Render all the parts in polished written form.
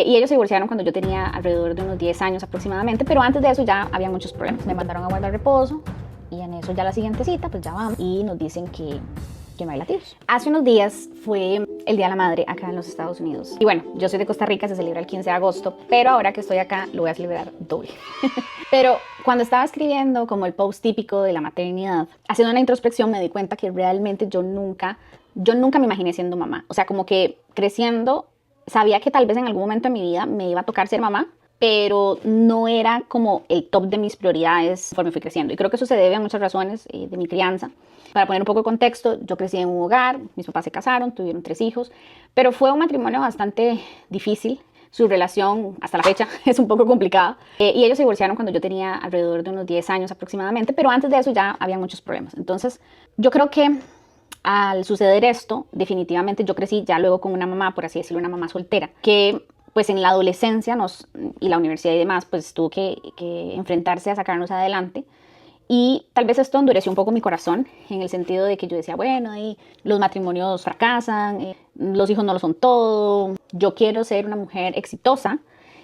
Y ellos se divorciaron cuando yo tenía alrededor de unos 10 años aproximadamente, pero antes de eso ya había muchos problemas. Me mandaron a guardar reposo y en eso ya la siguiente cita, pues ya vamos y nos dicen que no hay latidos. Hace unos días fue el Día de la Madre acá en los Estados Unidos. Y bueno, yo soy de Costa Rica, se celebra el 15 de agosto, pero ahora que estoy acá lo voy a celebrar doble. Pero cuando estaba escribiendo como el post típico de la maternidad, haciendo una introspección me di cuenta que realmente yo nunca me imaginé siendo mamá. O sea, como que creciendo sabía que tal vez en algún momento de mi vida me iba a tocar ser mamá, pero no era como el top de mis prioridades conforme fui creciendo. Y creo que eso se debe a muchas razones de mi crianza. Para poner un poco de contexto, yo crecí en un hogar, mis papás se casaron, tuvieron 3 hijos, pero fue un matrimonio bastante difícil. Su relación hasta la fecha es un poco complicada. Y ellos se divorciaron cuando yo tenía alrededor de unos 10 años aproximadamente, pero antes de eso ya había muchos problemas. Entonces, yo creo que al suceder esto, definitivamente yo crecí ya luego con una mamá, por así decirlo, una mamá soltera, que pues en la adolescencia y la universidad y demás, pues tuvo que enfrentarse a sacarnos adelante. Y tal vez esto endureció un poco mi corazón, en el sentido de que yo decía, bueno, los matrimonios fracasan, los hijos no lo son todo, yo quiero ser una mujer exitosa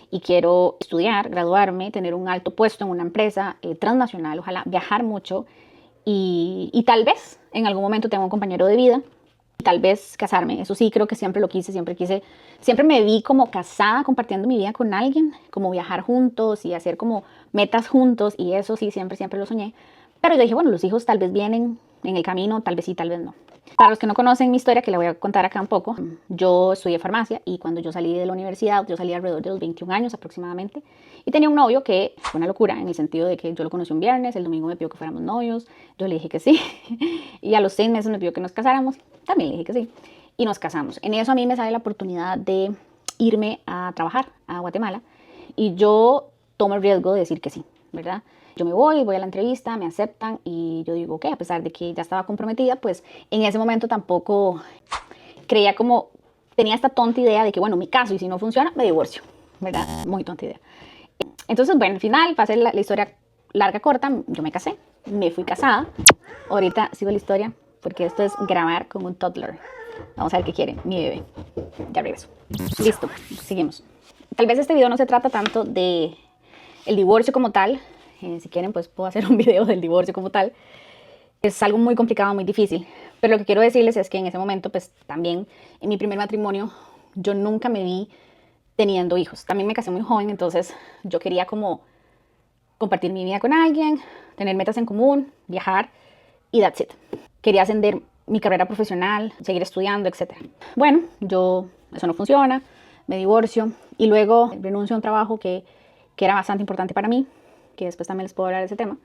y quiero estudiar, graduarme, tener un alto puesto en una empresa transnacional, ojalá viajar mucho y tal vez en algún momento tenga un compañero de vida, tal vez casarme. Eso sí, creo que siempre lo quise, siempre me vi como casada compartiendo mi vida con alguien, como viajar juntos y hacer como metas juntos, y eso sí, siempre lo soñé. Pero yo dije, bueno, los hijos tal vez vienen en el camino, tal vez sí, tal vez no. Para los que no conocen mi historia, que la voy a contar acá un poco, yo estudié farmacia y cuando yo salí de la universidad, yo salí alrededor de los 21 años aproximadamente, y tenía un novio que fue una locura, en el sentido de que yo lo conocí un viernes, el domingo me pidió que fuéramos novios, yo le dije que sí, y a los 6 meses me pidió que nos casáramos, también le dije que sí, y nos casamos. En eso a mí me sale la oportunidad de irme a trabajar a Guatemala, y yo tomo el riesgo de decir que sí, ¿verdad? Yo voy a la entrevista, me aceptan y yo digo, ok, a pesar de que ya estaba comprometida, pues en ese momento tampoco creía como, tenía esta tonta idea de que, bueno, mi caso y si no funciona, me divorcio, ¿verdad? Muy tonta idea. Entonces, bueno, al final, para hacer la historia larga, corta, yo me casé, me fui casada. Ahorita sigo la historia porque esto es grabar con un toddler. Vamos a ver qué quiere mi bebé. Ya regreso. Listo, seguimos. Tal vez este video no se trata tanto de el divorcio como tal. Si quieren, pues puedo hacer un video del divorcio como tal. Es algo muy complicado, muy difícil. Pero lo que quiero decirles es que en ese momento, pues también en mi primer matrimonio, yo nunca me vi teniendo hijos. También me casé muy joven, entonces yo quería como compartir mi vida con alguien, tener metas en común, viajar y that's it. Quería ascender mi carrera profesional, seguir estudiando, etc. Bueno, eso no funciona, me divorcio y luego renuncio a un trabajo que era bastante importante para mí, que después también les puedo hablar de ese tema,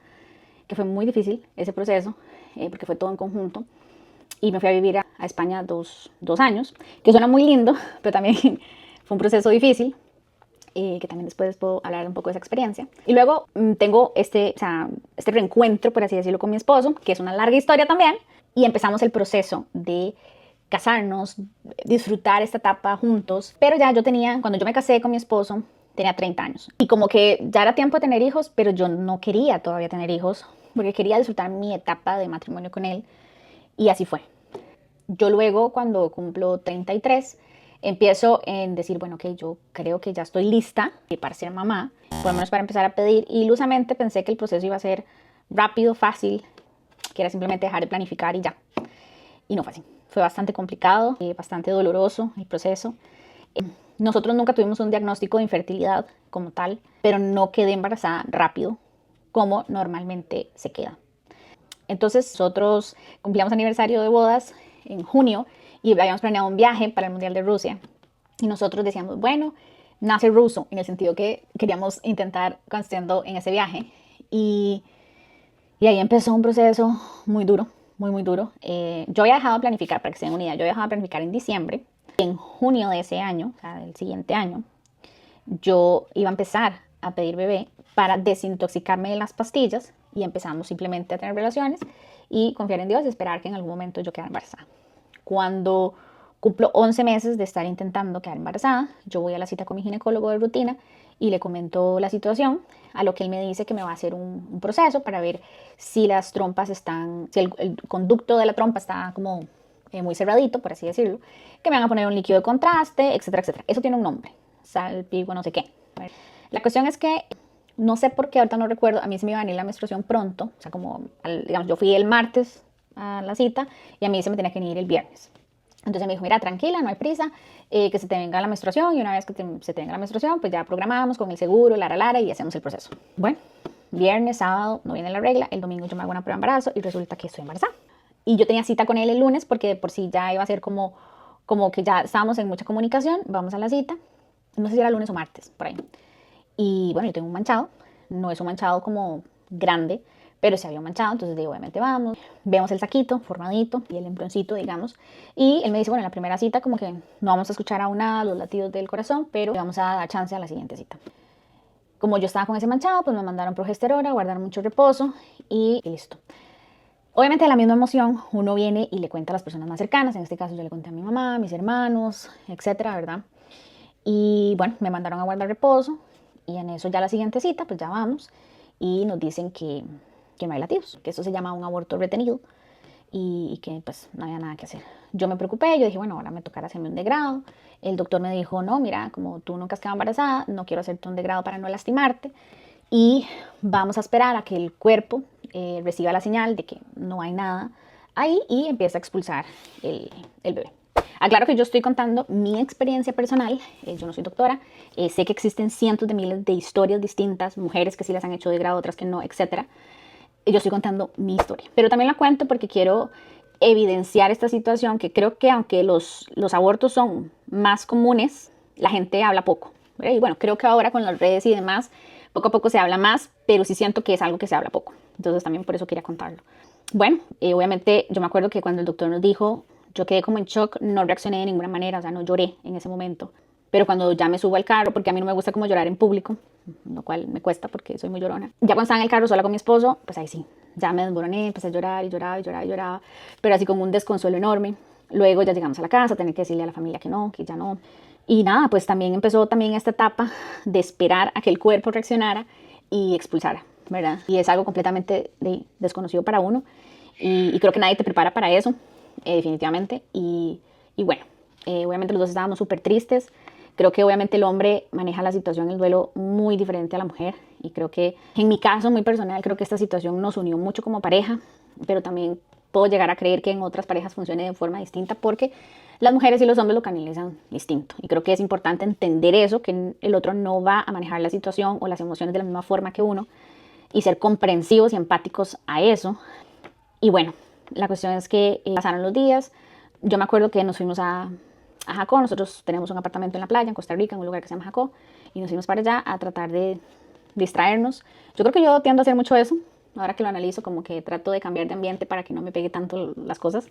que fue muy difícil ese proceso, porque fue todo en conjunto. Y me fui a vivir a España dos años, que suena muy lindo, pero también fue un proceso difícil, que también después puedo hablar un poco de esa experiencia. Y luego tengo este reencuentro, por así decirlo, con mi esposo, que es una larga historia también, y empezamos el proceso de casarnos, disfrutar esta etapa juntos. Pero ya cuando yo me casé con mi esposo, tenía 30 años. Y como que ya era tiempo de tener hijos, pero yo no quería todavía tener hijos, porque quería disfrutar mi etapa de matrimonio con él. Y así fue. Yo luego, cuando cumplo 33, empiezo en decir, bueno, ok, yo creo que ya estoy lista para ser mamá, por lo menos para empezar a pedir. Y ilusamente pensé que el proceso iba a ser rápido, fácil, que era simplemente dejar de planificar y ya. Y no fue así. Fue bastante complicado, bastante doloroso el proceso. Nosotros nunca tuvimos un diagnóstico de infertilidad como tal, pero no quedé embarazada rápido, como normalmente se queda. Entonces nosotros cumplíamos aniversario de bodas en junio y habíamos planeado un viaje para el Mundial de Rusia. Y nosotros decíamos, bueno, nace ruso, en el sentido que queríamos intentar conociendo en ese viaje. Y ahí empezó un proceso muy duro, muy duro. Yo había dejado de planificar, para que se den una idea, yo había dejado de planificar en diciembre. Y en junio de ese año, o sea, del siguiente año, yo iba a empezar a pedir bebé para desintoxicarme de las pastillas y empezamos simplemente a tener relaciones y confiar en Dios y esperar que en algún momento yo quedara embarazada. Cuando cumplo 11 meses de estar intentando quedar embarazada, yo voy a la cita con mi ginecólogo de rutina y le comento la situación, a lo que él me dice que me va a hacer un proceso para ver si las trompas están, si el conducto de la trompa está como muy cerradito, por así decirlo, que me van a poner un líquido de contraste, etcétera, etcétera. Eso tiene un nombre. salpico, no sé qué. La cuestión es que no sé por qué, ahorita no recuerdo, a mí se me iba a venir la menstruación pronto, o sea, como, digamos, yo fui el martes a la cita y a mí se me tenía que venir el viernes. Entonces me dijo, mira, tranquila, no hay prisa, que se te venga la menstruación, y una vez que se te venga la menstruación, pues ya programamos con el seguro, lara, y hacemos el proceso. Bueno, viernes, sábado, no viene la regla, el domingo yo me hago una prueba de embarazo y resulta que estoy embarazada. Y yo tenía cita con él el lunes porque de por sí ya iba a ser como que ya estábamos en mucha comunicación, vamos a la cita, no sé si era lunes o martes, por ahí. Y bueno, yo tengo un manchado, no es un manchado como grande, pero se había un manchado, entonces digo, obviamente vamos, vemos el saquito formadito y el embrioncito, digamos, y él me dice, bueno, en la primera cita como que no vamos a escuchar aún nada los latidos del corazón, pero vamos a dar chance a la siguiente cita. Como yo estaba con ese manchado, pues me mandaron progesterona, guardar mucho reposo y listo. Obviamente de la misma emoción uno viene y le cuenta a las personas más cercanas, en este caso yo le conté a mi mamá, a mis hermanos, etcétera, ¿verdad? Y bueno, me mandaron a guardar reposo y en eso ya la siguiente cita, pues ya vamos y nos dicen que no hay latidos, que eso se llama un aborto retenido y que pues no había nada que hacer. Yo me preocupé, yo dije, bueno, ahora me tocará hacerme un degrado. El doctor me dijo, no, mira, como tú nunca has quedado embarazada, no quiero hacerte un degrado para no lastimarte y vamos a esperar a que el cuerpo reciba la señal de que no hay nada ahí y empieza a expulsar el bebé. Aclaro que yo estoy contando mi experiencia personal, yo no soy doctora, sé que existen cientos de miles de historias distintas, mujeres que sí las han hecho de grado, otras que no, etcétera. Yo estoy contando mi historia, pero también la cuento porque quiero evidenciar esta situación que creo que aunque los abortos son más comunes, la gente habla poco. ¿Verdad? Y bueno, creo que ahora con las redes y demás, poco a poco se habla más, pero sí siento que es algo que se habla poco. Entonces también por eso quería contarlo. Bueno, obviamente yo me acuerdo que cuando el doctor nos dijo, yo quedé como en shock, no reaccioné de ninguna manera, o sea, no lloré en ese momento. Pero cuando ya me subo al carro, porque a mí no me gusta como llorar en público, lo cual me cuesta porque soy muy llorona. Ya cuando estaba en el carro sola con mi esposo, pues ahí sí, ya me desmoroné, empecé a llorar y lloraba y lloraba y lloraba, pero así como un desconsuelo enorme. Luego ya llegamos a la casa, tener que decirle a la familia que no, que ya no. Y nada, pues también empezó también esta etapa de esperar a que el cuerpo reaccionara y expulsara, ¿verdad? Y es algo completamente desconocido para uno y creo que nadie te prepara para eso, definitivamente. Y bueno, obviamente los dos estábamos súper tristes. Creo que obviamente el hombre maneja la situación, el duelo, muy diferente a la mujer. Y creo que en mi caso muy personal, creo que esta situación nos unió mucho como pareja, pero también puedo llegar a creer que en otras parejas funcione de forma distinta porque las mujeres y los hombres lo canalizan distinto. Y creo que es importante entender eso, que el otro no va a manejar la situación o las emociones de la misma forma que uno y ser comprensivos y empáticos a eso. Y bueno, la cuestión es que pasaron los días. Yo me acuerdo que nos fuimos a Jacó. Nosotros tenemos un apartamento en la playa, en Costa Rica, en un lugar que se llama Jacó, y nos fuimos para allá a tratar de distraernos. Yo creo que yo tiendo a hacer mucho eso, ahora que lo analizo, como que trato de cambiar de ambiente para que no me pegue tanto las cosas.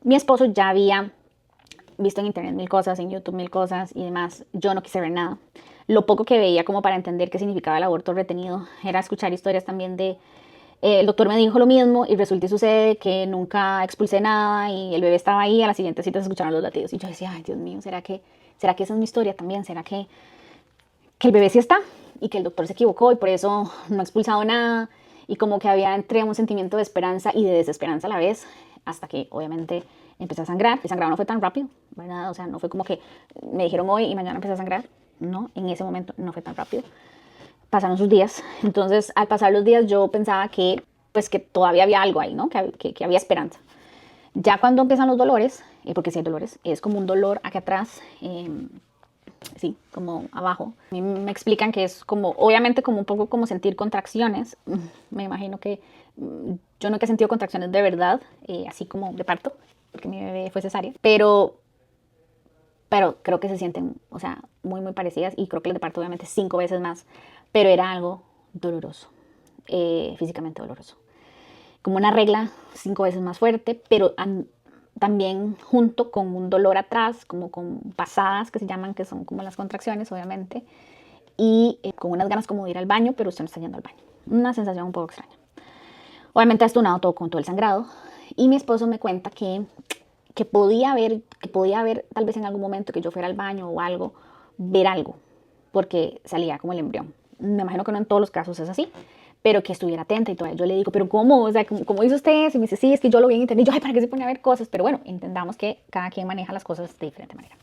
Mi esposo ya había visto en internet mil cosas, en YouTube mil cosas y demás. Yo no quise ver nada. Lo poco que veía como para entender qué significaba el aborto retenido era escuchar historias también de el doctor me dijo lo mismo y resulta y sucede que nunca expulsé nada y el bebé estaba ahí, a la siguiente cita se escucharon los latidos. Y yo decía, ay Dios mío, ¿será que esa es mi historia también? ¿Será que el bebé sí está y que el doctor se equivocó y por eso no ha expulsado nada? Y como que había entre un sentimiento de esperanza y de desesperanza a la vez, hasta que obviamente empecé a sangrar. El sangrado no fue tan rápido, ¿verdad? O sea, no fue como que me dijeron hoy y mañana empecé a sangrar. No, en ese momento no fue tan rápido. Pasaron sus días, entonces al pasar los días yo pensaba que pues que todavía había algo ahí, ¿no? Que había esperanza. Ya cuando empiezan los dolores, porque si hay dolores, es como un dolor aquí atrás, sí, como abajo. A mí me explican que es como, obviamente como un poco como sentir contracciones. Me imagino que yo nunca he sentido contracciones de verdad, así como de parto, porque mi bebé fue cesárea, pero creo que se sienten, o sea, muy, muy parecidas y creo que las de parto obviamente 5 veces más, pero era algo doloroso, físicamente doloroso. Como una regla 5 veces más fuerte, pero también junto con un dolor atrás, como con pasadas que se llaman, que son como las contracciones, obviamente, y con unas ganas como de ir al baño, pero usted no está yendo al baño. Una sensación un poco extraña. Obviamente astunado todo con todo el sangrado, y mi esposo me cuenta que podía haber tal vez en algún momento que yo fuera al baño o algo, ver algo, porque salía como el embrión. Me imagino que no en todos los casos es así, pero que estuviera atenta y todo. Yo le digo, pero ¿cómo? O sea, ¿cómo hizo usted? Y me dice, sí, es que yo lo vi en internet. Y yo, ay, ¿para qué se pone a ver cosas? Pero bueno, entendamos que cada quien maneja las cosas de diferente manera.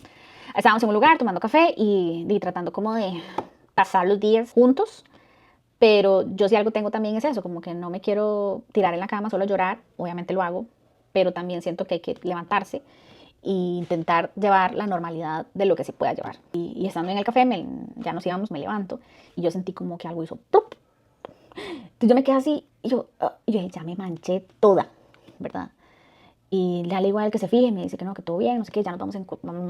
Estábamos en un lugar tomando café y tratando como de pasar los días juntos. Pero yo si algo tengo también es eso, como que no me quiero tirar en la cama solo a llorar, obviamente lo hago, pero también siento que hay que levantarse e intentar llevar la normalidad de lo que se pueda llevar. Y estando en el café, ya nos íbamos, me levanto y yo sentí como que algo hizo ¡plup! Entonces yo me quedé así y yo dije, ya me manché toda, ¿verdad? Y le digo a él que se fije, me dice que no, que todo bien, no sé qué, ya nos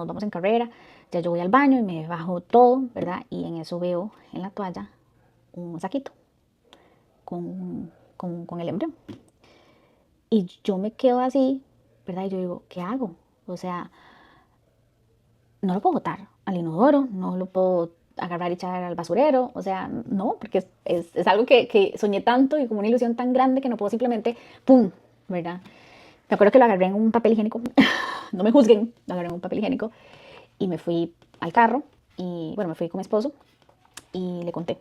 vamos en carrera, ya yo voy al baño y me bajo todo, ¿verdad? Y en eso veo en la toalla un saquito con el embrión. Y yo me quedo así, ¿verdad? Y yo digo, ¿qué hago? O sea, no lo puedo botar al inodoro, no lo puedo agarrar y echar al basurero, o sea, no, porque es algo que soñé tanto y como una ilusión tan grande que no puedo simplemente, ¡pum!, ¿verdad? Me acuerdo que lo agarré en un papel higiénico, no me juzguen, lo agarré en un papel higiénico y me fui al carro y, bueno, me fui con mi esposo y le conté.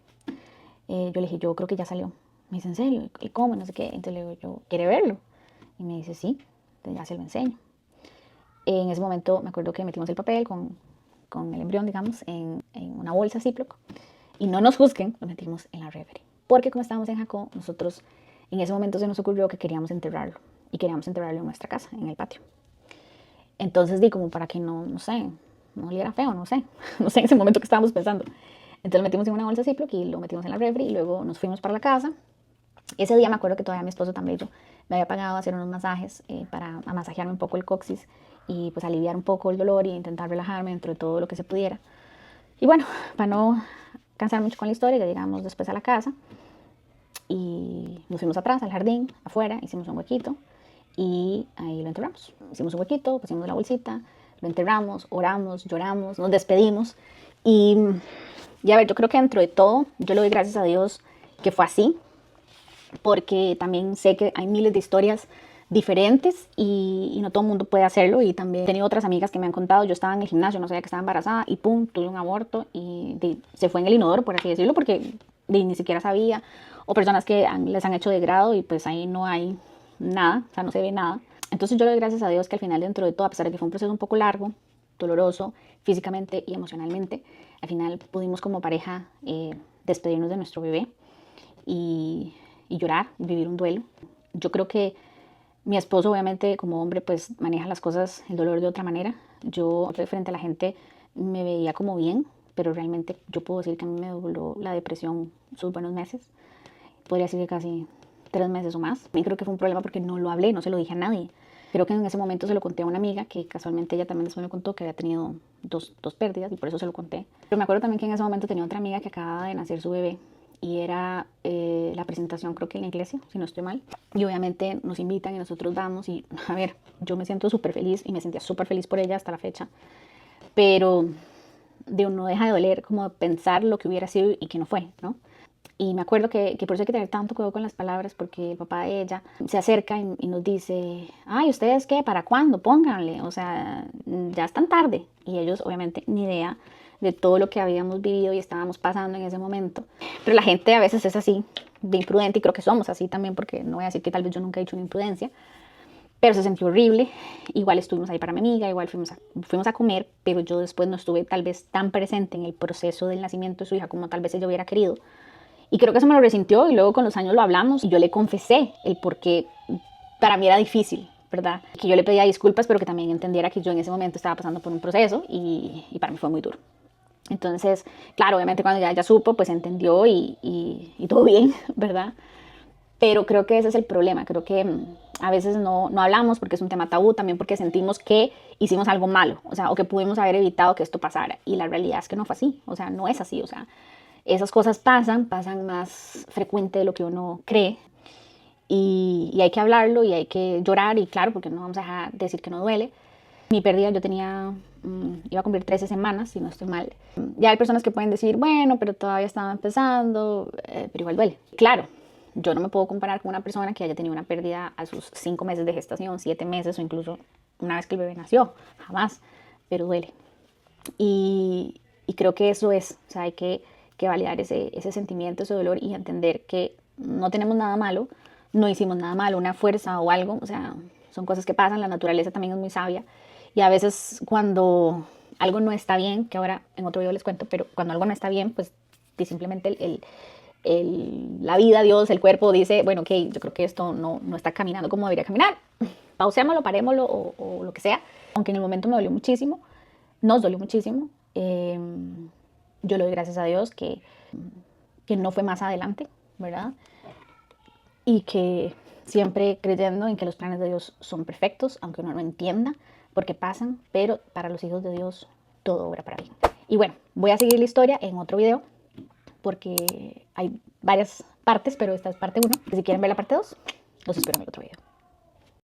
Yo le dije, yo creo que ya salió. Me dice, ¿en serio? ¿Y cómo? No sé qué. Entonces le digo, yo, ¿quiere verlo? Y me dice, sí, entonces ya se lo enseño. En ese momento me acuerdo que metimos el papel con el embrión, digamos, en una bolsa Ziploc. Y no nos juzguen, lo metimos en la refri. Porque como estábamos en Jacó, nosotros en ese momento se nos ocurrió que queríamos enterrarlo. Y queríamos enterrarlo en nuestra casa, en el patio. Entonces di como para que no sé, no oliera feo, no sé. No sé en ese momento que estábamos pensando. Entonces lo metimos en una bolsa Ziploc y lo metimos en la refri y luego nos fuimos para la casa. Ese día me acuerdo que todavía mi esposo también yo me había pagado a hacer unos masajes para masajearme un poco el coxis y pues aliviar un poco el dolor y intentar relajarme dentro de todo lo que se pudiera. Y bueno, para no cansar mucho con la historia, ya llegamos después a la casa y nos fuimos atrás al jardín, afuera, hicimos un huequito y ahí lo enterramos. Hicimos un huequito, pusimos la bolsita, lo enterramos, oramos, lloramos, nos despedimos y a ver, yo creo que dentro de todo, yo le doy gracias a Dios que fue así, porque también sé que hay miles de historias diferentes y no todo el mundo puede hacerlo. Y también he tenido otras amigas que me han contado, yo estaba en el gimnasio, no sabía que estaba embarazada y pum, tuve un aborto y se fue en el inodoro, por así decirlo, porque ni siquiera sabía. O personas que les han hecho degrado y pues ahí no hay nada, o sea, no se ve nada. Entonces yo le doy gracias a Dios que al final, dentro de todo, a pesar de que fue un proceso un poco largo, doloroso, físicamente y emocionalmente, al final pudimos como pareja despedirnos de nuestro bebé y llorar, vivir un duelo. Yo creo que mi esposo, obviamente, como hombre, pues maneja las cosas, el dolor de otra manera. Yo, frente a la gente, me veía como bien, pero realmente yo puedo decir que a mí me dobló la depresión sus buenos meses. Podría decir que casi 3 meses o más. Y creo que fue un problema porque no lo hablé, no se lo dije a nadie. Creo que en ese momento se lo conté a una amiga que casualmente ella también después me contó que había tenido dos pérdidas y por eso se lo conté. Pero me acuerdo también que en ese momento tenía otra amiga que acababa de nacer su bebé y era la presentación, creo que en la iglesia, si no estoy mal. Y obviamente nos invitan y nosotros vamos y, a ver, yo me siento súper feliz y me sentía súper feliz por ella hasta la fecha. Pero no deja de doler como pensar lo que hubiera sido y que no fue, ¿no? Y me acuerdo que por eso hay que tener tanto cuidado con las palabras, porque el papá de ella se acerca y nos dice, ay, ¿ustedes qué? ¿Para cuándo? Pónganle, o sea, ya es tan tarde. Y ellos obviamente ni idea de todo lo que habíamos vivido y estábamos pasando en ese momento. Pero la gente a veces es así, de imprudente, y creo que somos así también, porque no voy a decir que tal vez yo nunca he hecho una imprudencia, pero se sintió horrible. Igual estuvimos ahí para mi amiga, igual fuimos a comer, pero yo después no estuve tal vez tan presente en el proceso del nacimiento de su hija como tal vez ella hubiera querido. Y creo que eso me lo resintió y luego con los años lo hablamos y yo le confesé el por qué para mí era difícil, ¿verdad? Que yo le pedía disculpas, pero que también entendiera que yo en ese momento estaba pasando por un proceso y para mí fue muy duro. Entonces, claro, obviamente cuando ya supo, pues entendió y todo bien, ¿verdad? Pero creo que ese es el problema, creo que a veces no hablamos porque es un tema tabú, también porque sentimos que hicimos algo malo, o sea, o que pudimos haber evitado que esto pasara. Y la realidad es que no fue así, o sea, no es así, o sea, esas cosas pasan más frecuente de lo que uno cree y hay que hablarlo y hay que llorar y claro, porque no vamos a dejar de decir que no duele. Mi pérdida yo iba a cumplir 13 semanas, si no estoy mal. Ya hay personas que pueden decir, bueno, pero todavía estaba empezando, pero igual duele. Claro, yo no me puedo comparar con una persona que haya tenido una pérdida a sus 5 meses de gestación, 7 meses o incluso una vez que el bebé nació, jamás, pero duele. Y creo que eso es, o sea, hay que validar ese sentimiento, ese dolor y entender que no tenemos nada malo, no hicimos nada malo, una fuerza o algo, o sea, son cosas que pasan, la naturaleza también es muy sabia y a veces cuando algo no está bien, que ahora en otro video les cuento, pero cuando algo no está bien, pues simplemente la vida, Dios, el cuerpo dice, bueno, ok, yo creo que esto no está caminando como debería caminar, pausémoslo, parémoslo o lo que sea. Aunque en el momento me dolió muchísimo, nos dolió muchísimo, yo le doy gracias a Dios que no fue más adelante, ¿verdad? Y que siempre creyendo en que los planes de Dios son perfectos, aunque uno no entienda por qué pasan, pero para los hijos de Dios todo obra para bien. Y bueno, voy a seguir la historia en otro video, porque hay varias partes, pero esta es parte 1. Si quieren ver la parte 2, los espero en el otro video.